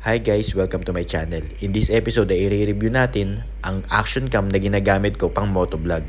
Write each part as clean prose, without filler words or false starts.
Hi guys! Welcome to my channel. In this episode ay i-review natin ang action cam na ginagamit ko pang motovlog.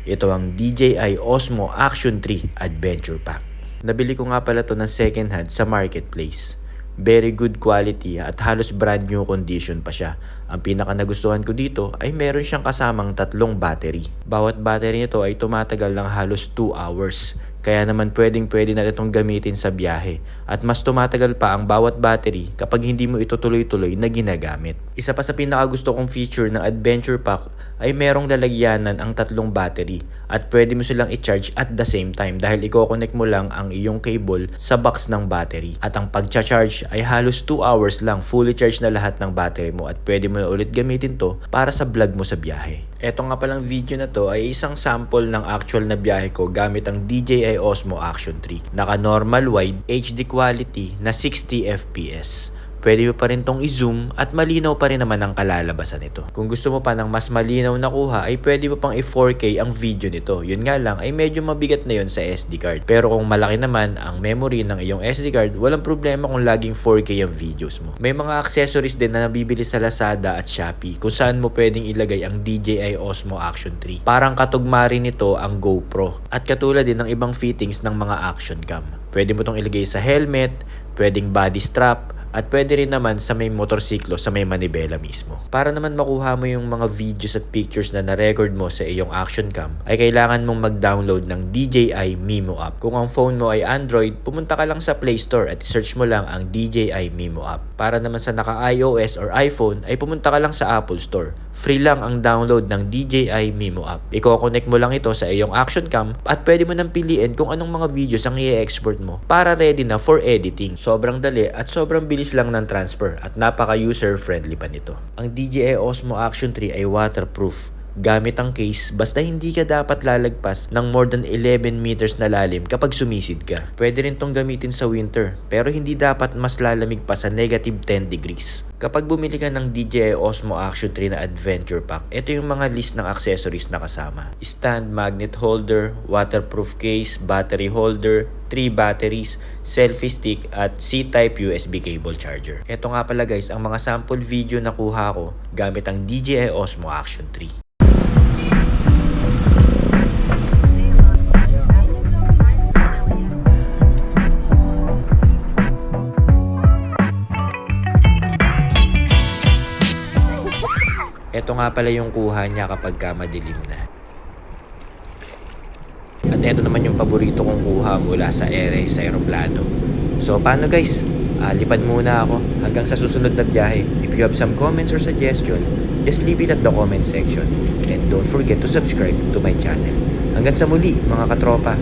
Ito ang DJI Osmo Action 3 Adventure Pack. Nabili ko nga pala to ng second hand sa marketplace. Very good quality at halos brand new condition pa siya. Ang pinaka nagustuhan ko dito ay meron siyang kasamang 3 battery. Bawat battery nito ay tumatagal ng halos 2 hours. Kaya naman pwede na itong gamitin sa biyahe. At mas tumatagal pa ang bawat battery kapag hindi mo ito tuloy-tuloy na ginagamit. Isa pa sa pinakagusto kong feature ng Adventure Pack ay merong lalagyanan ang 3 battery. At pwede mo silang i-charge at the same time dahil i-connect mo lang ang iyong cable sa box ng battery. At ang pag-charge ay halos 2 hours lang, fully charge na lahat ng battery mo at pwede mo na ulit gamitin to para sa vlog mo sa biyahe. Eto nga palang video na to ay isang sample ng actual na biyahe ko gamit ang DJI Osmo Action 3. Naka normal wide HD quality na 60 fps. Pwede mo pa rin tong i-zoom at malinaw pa rin naman ang kalalabasan nito. Kung gusto mo pa ng mas malinaw na kuha ay pwede mo pang i-4K ang video nito. Yun nga lang ay medyo mabigat na yun sa SD card. Pero kung malaki naman ang memory ng iyong SD card, walang problema kung laging 4K ang videos mo. May mga accessories din na nabibili sa Lazada at Shopee kung saan mo pwedeng ilagay ang DJI Osmo Action 3. Parang katugma rin nito ang GoPro at katulad din ng ibang fittings ng mga action cam. Pwede mo tong ilagay sa helmet, pwedeng body strap, at pwede rin naman sa may motorsiklo sa may manibela mismo. Para naman makuha mo yung mga videos at pictures na na-record mo sa iyong action cam, ay kailangan mong mag-download ng DJI Mimo app. Kung ang phone mo ay Android, pumunta ka lang sa Play Store at search mo lang ang DJI Mimo app. Para naman sa naka-iOS or iPhone, ay pumunta ka lang sa Apple Store. Free lang ang download ng DJI Mimo app. I-connect mo lang ito sa iyong action cam at pwede mo nang piliin kung anong mga videos ang i-export mo para ready na for editing. Sobrang dali at sobrang bilis lang ng transfer at napaka-user friendly pa nito. Ang DJI Osmo Action 3 ay waterproof. Gamit ang case, basta hindi ka dapat lalagpas ng more than 11 meters na lalim kapag sumisid ka. Pwede rin tong gamitin sa winter, pero hindi dapat mas lalamig pa sa negative 10 degrees. Kapag bumili ka ng DJI Osmo Action 3 na Adventure Pack, ito yung mga list ng accessories na kasama. Stand magnet holder, waterproof case, battery holder, 3 batteries, selfie stick, at C-type USB cable charger. Ito nga pala guys, ang mga sample video na kuha ko gamit ang DJI Osmo Action 3. Ito nga pala yung kuha niya kapag madilim na. At ito naman yung paborito kong kuha mula sa sa aeroplano. So paano guys? Lipad muna ako hanggang sa susunod na biyahe. If you have some comments or suggestion, just leave it at the comment section. And don't forget to subscribe to my channel. Hanggang sa muli mga katropa.